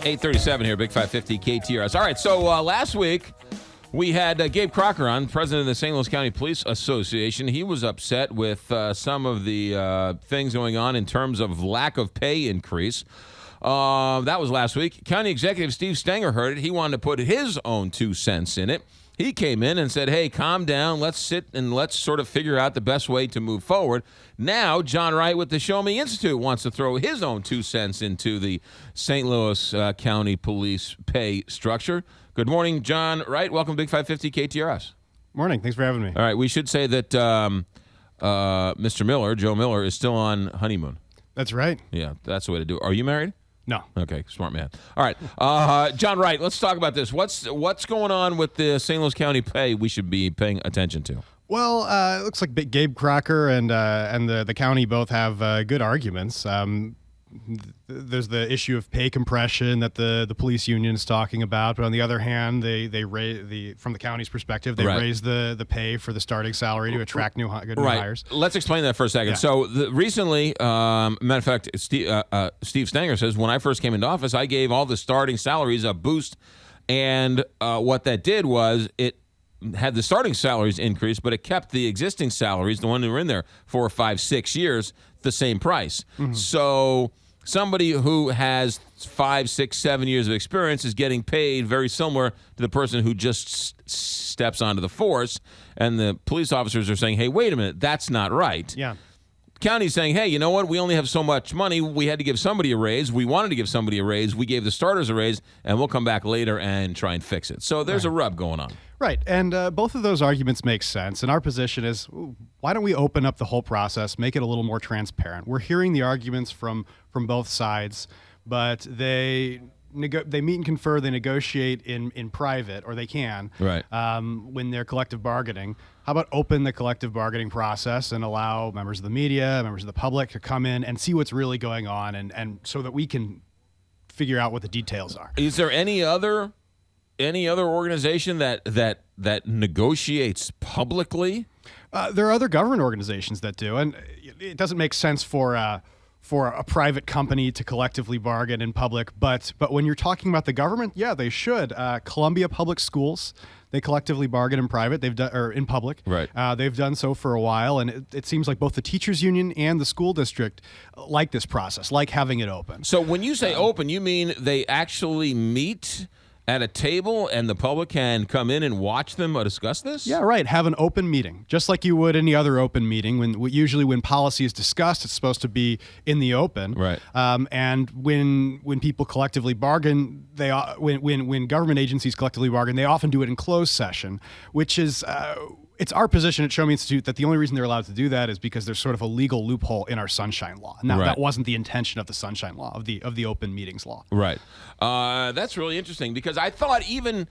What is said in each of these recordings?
8:37 here, Big 550 KTRS. All right, so last week we had Gabe Crocker on, president of the St. Louis County Police Association. He was upset with some of the things going on in terms of lack of pay increase. That was last week. County Executive Steve Stenger heard it. He wanted to put his own 2 cents in it. He came in and said, hey, calm down. Let's sit and let's sort of figure out the best way to move forward. Now, John Wright with the Show Me Institute wants to throw his own 2 cents into the St. Louis County Police pay structure. Good morning, John Wright. Welcome to Big 550 KTRS. Morning. Thanks for having me. All right. We should say that Mr. Miller, Joe Miller, is still on honeymoon. That's right. Yeah, that's the way to do it. Are you married? No. Okay, smart man. All right, John Wright, let's talk about this. What's going on with the St. Louis County pay we should be paying attention to? Well, it looks like Gabe Crocker and the county both have good arguments. There's the issue of pay compression that the police union is talking about, but on the other hand, they raise from the county's perspective, they raise the pay for the starting salary to attract new hires. Let's explain that for a second. Yeah. So recently, matter of fact, Steve Stenger says, when I first came into office, I gave all the starting salaries a boost, and what that did was it had the starting salaries increase, but it kept the existing salaries, the one who were in there 4, 5, 6 years, the same price. Mm-hmm. So somebody who has 5, 6, 7 years of experience is getting paid very similar to the person who just steps onto the force, and the police officers are saying, hey, wait a minute, that's not right. Yeah. County's saying, hey, you know what? We only have so much money. We had to give somebody a raise. We wanted to give somebody a raise. We gave the starters a raise, and we'll come back later and try and fix it. So there's a rub going on. Right, and both of those arguments make sense, and our position is, why don't we open up the whole process, make it a little more transparent? We're hearing the arguments from both sides, but they meet and confer, they negotiate in private, or they can, when they're collective bargaining. How about open the collective bargaining process and allow members of the media, members of the public to come in and see what's really going on, and so that we can figure out what the details are. Is there any other organization that negotiates publicly? There are other government organizations that do, and it doesn't make sense for a private company to collectively bargain in public. But when you're talking about the government, yeah, they should. Columbia Public Schools, they collectively bargain in private. They've done or in public. Right. They've done so for a while, and it seems like both the teachers union and the school district like this process, like having it open. So when you say open, you mean they actually meet at a table and the public can come in and watch them discuss this? Yeah, right. Have an open meeting, just like you would any other open meeting. Usually when policy is discussed, it's supposed to be in the open. Right. And when people collectively bargain, when government agencies collectively bargain, they often do it in closed session, which is it's our position at Show Me Institute that the only reason they're allowed to do that is because there's sort of a legal loophole in our Sunshine Law. Now, that wasn't the intention of the Sunshine Law, of the open meetings law. Right. That's really interesting, because I thought even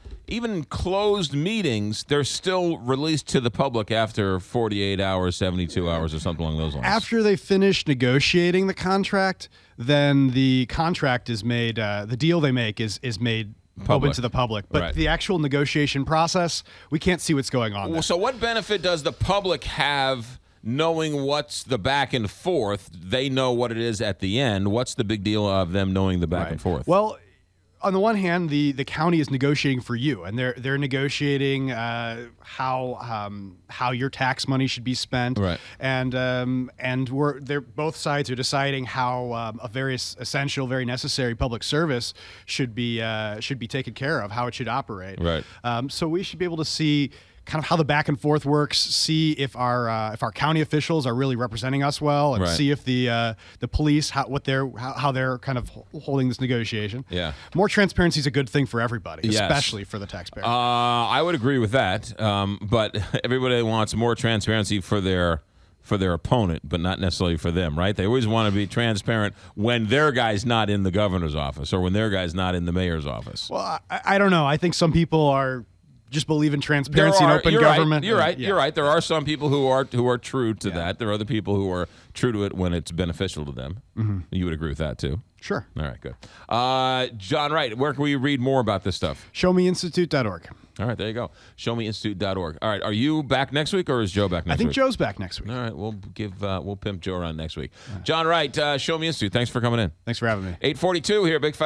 closed meetings, they're still released to the public after 48 hours, 72 hours, or something along those lines. After they finish negotiating the contract, then the contract is made, the deal they make is made open to the public. But the actual negotiation process, we can't see what's going on there. So what benefit does the public have knowing what's the back and forth? They know what it is at the end. What's the big deal of them knowing the back and forth? Well, on the one hand, the county is negotiating for you, and they're negotiating how your tax money should be spent, and both sides are deciding how a very essential, very necessary public service should be taken care of, how it should operate. Right. So we should be able to see kind of how the back and forth works, see if our county officials are really representing us well, and see if the police how they're kind of holding this negotiation. Yeah, more transparency is a good thing for everybody, especially for the taxpayer. I would agree with that, but everybody wants more transparency for their opponent, but not necessarily for them, right? They always want to be transparent when their guy's not in the governor's office or when their guy's not in the mayor's office. Well, I don't know. I think some people just believe in transparency and open government. You're right. You're right. There are some people who are true to that. There are other people who are true to it when it's beneficial to them. Mm-hmm. You would agree with that too? Sure. All right, good. John Wright, where can we read more about this stuff? ShowMeInstitute.org. All right, there you go. ShowMeInstitute.org. All right, are you back next week, or is Joe back next week? I think Joe's back next week. All right, we'll pimp Joe around next week. John Wright, Show Me Institute. Thanks for coming in. Thanks for having me. 8:42 here, Big 5.